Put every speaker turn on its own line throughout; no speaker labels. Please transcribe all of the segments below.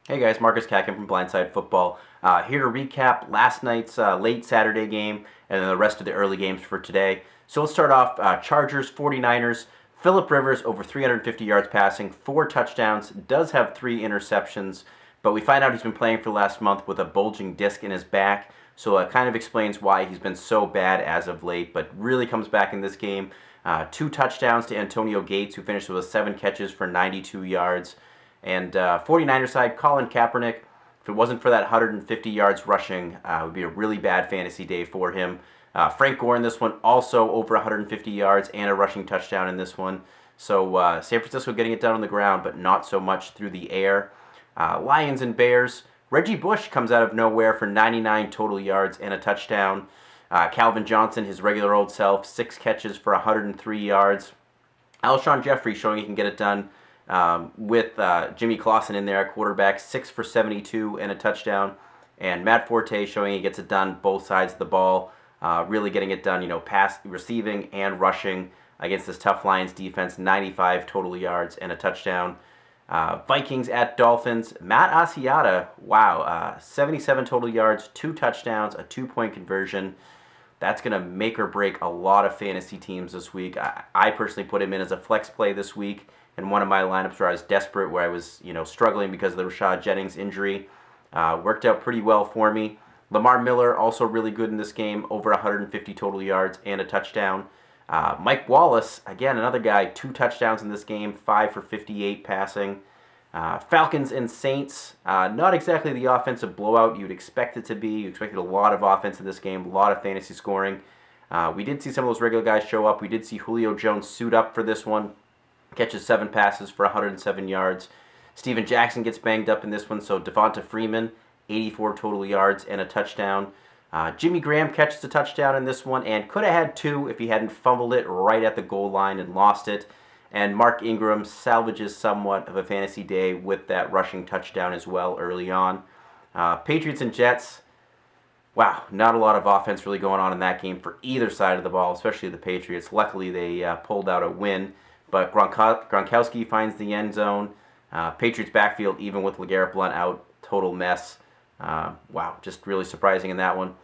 Hey guys, Marcus Kacken from Blindside Football. Here to recap last night's late Saturday game and then the rest of the early games for today. So let's start off Chargers, 49ers. Phillip Rivers over 350 yards passing, 4 touchdowns, does have 3 interceptions, but we find out he's been playing for the last month with a bulging disc in his back. So it kind of explains why he's been so bad as of late, but really comes back in this game. 2 touchdowns to Antonio Gates, who finished with 7 catches for 92 yards. And 49ers side, Colin Kaepernick, if it wasn't for that 150 yards rushing, it would be a really bad fantasy day for him. Frank Gore in this one, also over 150 yards and a rushing touchdown in this one. So San Francisco getting it done on the ground, but not so much through the air. Lions and Bears, Reggie Bush comes out of nowhere for 99 total yards and a touchdown. Calvin Johnson, his regular old self, 6 catches for 103 yards. Alshon Jeffrey showing he can get it done with Jimmy Clausen in there at quarterback, 6 for 72 and a touchdown. And Matt Forte showing he gets it done both sides of the ball, really getting it done, pass, receiving and rushing against this tough Lions defense, 95 total yards and a touchdown. Vikings at Dolphins, Matt Asiata, wow, 77 total yards, 2 touchdowns, a 2-point conversion. That's going to make or break a lot of fantasy teams this week. I personally put him in as a flex play this week in one of my lineups where I was desperate, where I was struggling because of the Rashad Jennings injury. Worked out pretty well for me. Lamar Miller also really good in this game, over 150 total yards and a touchdown. Mike Wallace, again, another guy, 2 touchdowns in this game, 5 for 58 passing. Falcons and Saints, not exactly the offensive blowout you'd expect it to be. You expected a lot of offense in this game, a lot of fantasy scoring. We did see some of those regular guys show up. We did see Julio Jones suit up for this one. Catches 7 passes for 107 yards. Steven Jackson gets banged up in this one, so Devonta Freeman, 84 total yards and a touchdown. Jimmy Graham catches a touchdown in this one and could have had 2 if he hadn't fumbled it right at the goal line and lost it. And Mark Ingram salvages somewhat of a fantasy day with that rushing touchdown as well early on. Patriots and Jets, wow, not a lot of offense really going on in that game for either side of the ball, especially the Patriots. Luckily, they pulled out a win. But Gronkowski finds the end zone. Patriots backfield, even with LeGarrette Blount out, total mess. Wow, just really surprising in that one.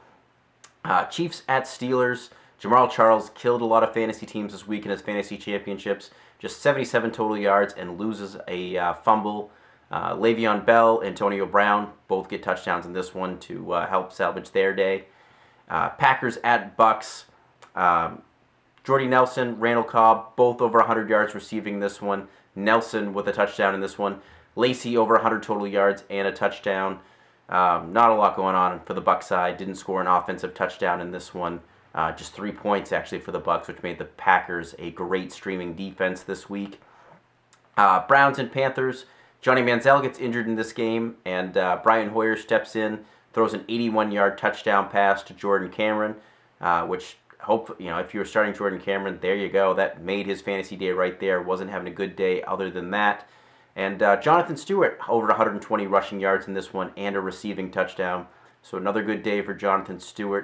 Chiefs at Steelers. Jamaal Charles killed a lot of fantasy teams this week in his fantasy championships. Just 77 total yards and loses a fumble. Le'Veon Bell, Antonio Brown, both get touchdowns in this one to help salvage their day. Packers at Bucks. Jordy Nelson, Randall Cobb, both over 100 yards receiving this one. Nelson with a touchdown in this one. Lacey over 100 total yards and a touchdown. Not a lot going on for the Bucs side. Didn't score an offensive touchdown in this one. Just 3 points actually for the Bucs, which made the Packers a great streaming defense this week. Browns and Panthers. Johnny Manziel gets injured in this game, and Brian Hoyer steps in, throws an 81-yard touchdown pass to Jordan Cameron, which if you were starting Jordan Cameron, there you go. That made his fantasy day right there. Wasn't having a good day other than that. And Jonathan Stewart, over 120 rushing yards in this one and a receiving touchdown. So another good day for Jonathan Stewart.